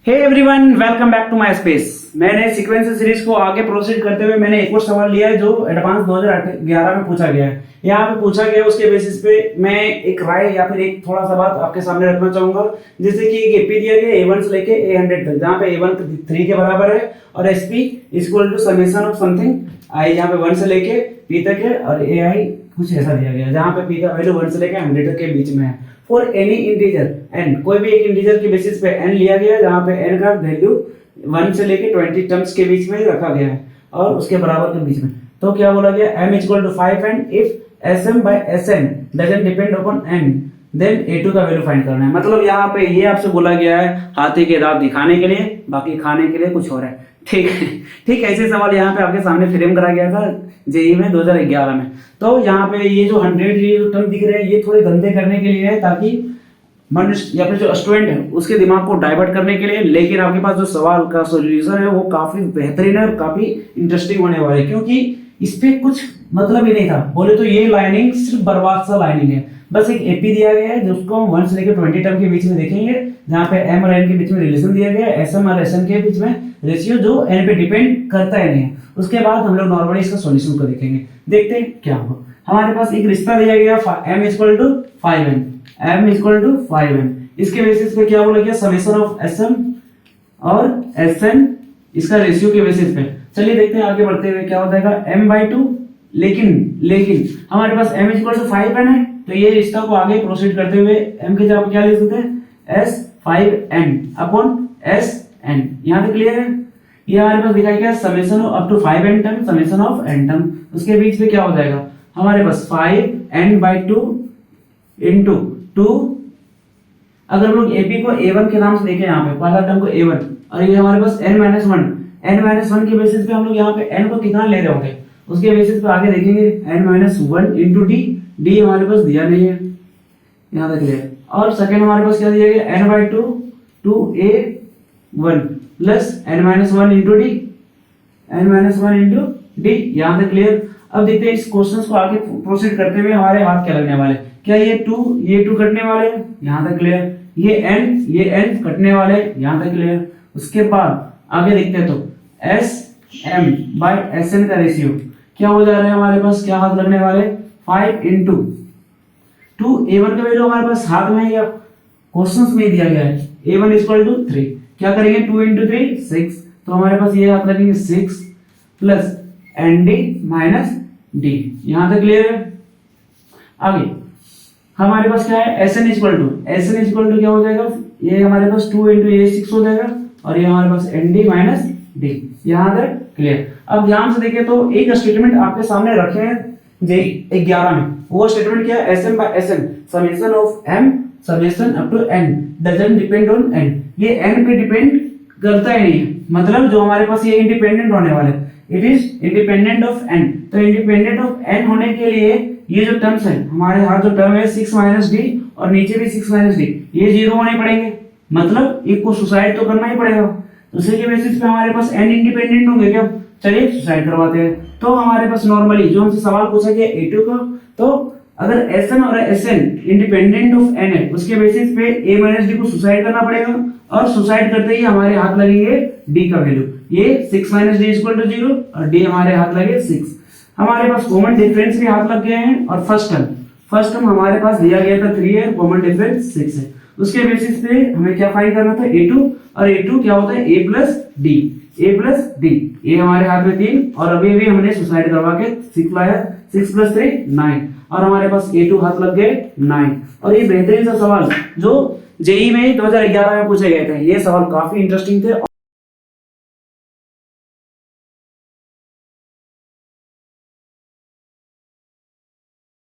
Hey everyone, welcome back to my space. मैंने sequence series को आगे प्रोसीड करते हुए मैंने एक और सवाल लिया है जो एडवांस 2011 में पूछा गया है। यहाँ पे पूछा गया उसके बेसिस पे मैं एक राय या फिर एक थोड़ा सा बात आपके सामने रखना चाहूंगा। जैसे कि एक एपी दिया गया A1 से लेके A100 तक, जहाँ पे A1 3 के बराबर है और SP equal to summation of something I यहाँ पे 1 से लेके P तक है और AI कुछ ऐसा दिया गया है जहाँ पे P का वैल्यू 1 से लेके 100 तक के बीच में है। फॉर एनी इंटीजर n, कोई भी एक इंटीजर के बेसिस पे n लिया गया है जहाँ पे n का वैल्यू 1 से लेके 20 टर्म्स के बीच में रखा गया है और उसके बराबर के बीच में। तो क्या बोला गया, m equal to 5 and if sm by sn doesn't depend upon n then A2 का वैल्यू फाइंड करना है। मतलब यहाँ पे ये आपसे बोला गया है हाथी के दांत दिखाने के लिए, बाकी खाने के लिए कुछ और है। ठीक ऐसे सवाल यहाँ पे आपके सामने फ्रेम करा गया था जेई में 2011 में। तो यहाँ पे ये जो 100 ये जो टर्म दिख रहे हैं ये थोड़े गंदे करने के लिए है ताकि मनुष्य या फिर जो स्टूडेंट है उसके दिमाग को डाइवर्ट करने के लिए। लेकिन आपके पास जो सवाल का सोल्यूशन है वो काफी बेहतरीन है और काफी इंटरेस्टिंग होने वाला है, क्योंकि इस पे कुछ मतलब ही नहीं था। बोले तो ये लाइनिंग सिर्फ बर्बाद सा लाइनिंग है। बस एक एपी दिया गया है जिसको हम 1 से लेकर 20 टर्म के बीच में देखेंगे, जहाँ पे m और n के बीच में रिलेशन दिया गया है, sm और sn के बीच में रेशियो जो n पे डिपेंड करता है नहीं है। उसके बाद हम लोग नॉर्मली इसका सॉल्यूशन को देखेंगे, देखते हैं क्या होगा। हमारे पास एक रिश्ता दिया गया m equal to 5n, m equal to 5n। इसके बेसिस पे क्या बोला गया, समेशन ऑफ sm और sn इसका रेशियो के बेसिस पे। चलिए देखते हैं आगे बढ़ते हुए क्या होता है m/2। लेकिन हमारे पास m इक्वल टू 5n है, तो ये रिश्ता को आगे प्रोसीड करते हुए m के जगह क्या लिख सकते हैं, s5n अपॉन sn। यहाँ तक क्लियर है। ये हमारे पास दिखाई गया summation up to 5n term, summation of n term. उसके बीच में क्या हो जाएगा हमारे पास 5n/2 इंटू 2। अगर हम लोग AP को A1 के नाम से देखें, यहाँ पे पहला टर्म को A1 और ये हमारे पास n-1 के बेसिस पे हम लोग यहाँ पे n को कितना ले रहे होंगे उसके बेसिस पे आगे देखेंगे n-1 इंटू d हमारे पास दिया नहीं है, यहाँ तक क्लियर। और सेकेंड हमारे पास क्या दिया गया n/2 2a1 plus n-1 into d, यहाँ तक क्लियर। अब देखते हैं इस क्वेश्चन को आगे प्रोसीड करते हुए हमारे हाथ क्या लगने वाले, क्या ये 2 कटने वाले, यहाँ तक क्लियर। ये n कटने वाले, यहाँ तक क्लियर। उसके बाद आगे देखते हैं तो sm by sn का रेशियो क्या हो जा रहा है हमारे पास, क्या हाथ लगने वाले 5 इंटू 2a1 का वैल्यू हमारे पास हाथ में या क्वेश्चंस में दिया गया है a1 इक्वल टू 3। क्या करेंगे 2 इंटू 3 6, तो हमारे पास ये हाथ लगेंगे 6 प्लस nd माइनस d, यहाँ तक क्लियर है। आगे हमारे पास क्या है sn इक्वल टू क्या हो जाएगा, ये हमारे पास 2 इंटू ये 6 हो जाएगा और ये हमारे पास nd माइनस d, यहाँ तक क्लियर। अब ध्यान से देखें तो एक स्टेटमेंट आपके सामने रखे हैं जेई 11 में। वो स्टेटमेंट क्या है, sm by sn summation of m summation up to n doesn't depend on n। ये n पे डिपेंड करता ही नहीं है, मतलब जो हमारे पास ये इंडिपेंडेंट होने वाला है, it is independent of n। तो इंडिपेंडेंट ऑफ n होने के लिए ये जो टर्म्स है हमारे यहाँ जो टर्म है 6 माइनस d और नीचे भी 6 माइनस d, ये 0 होने पड़ेंगे, मतलब एक को सुसाइड तो करना ही पड़ेगा। तो उसी के बेसिस पे हमारे पास n इंडिपेंडेंट होंगे क्या, चलिए सुसाइड करवाते हैं। तो हमारे पास नॉर्मली जो हमसे सवाल पूछा गया A2 का, तो अगर sn और sn इंडिपेंडेंट ऑफ n है उसके बेसिस पे a माइनस d को सुसाइड करना पड़ेगा और सुसाइड करते ही हमारे हाथ लगेंगे d का वैल्यू, ये 6 माइनस d इक्वल टू 0 और d हमारे हाथ लगे 6। हमारे पास कॉमन डिफरेंस भी हाथ लग गए हैं और फर्स्ट टर्म हमारे पास दिया गया था 3 है, कॉमन डिफरेंस 6 है। उसके बेसिस पे हमें क्या फाइंड करना था A2, और A2 क्या होता है a प्लस d, ये हमारे हाथ में 3 और अभी हमने सुसाइड करवा के 6 लाया, 6 प्लस 3 9 और हमारे पास A2 हाथ लग गए 9। और ये बेहतरीन सा सवाल जो जेई में 2011 में पूछे गए थे, ये सवाल काफी इंटरेस्टिंग थे।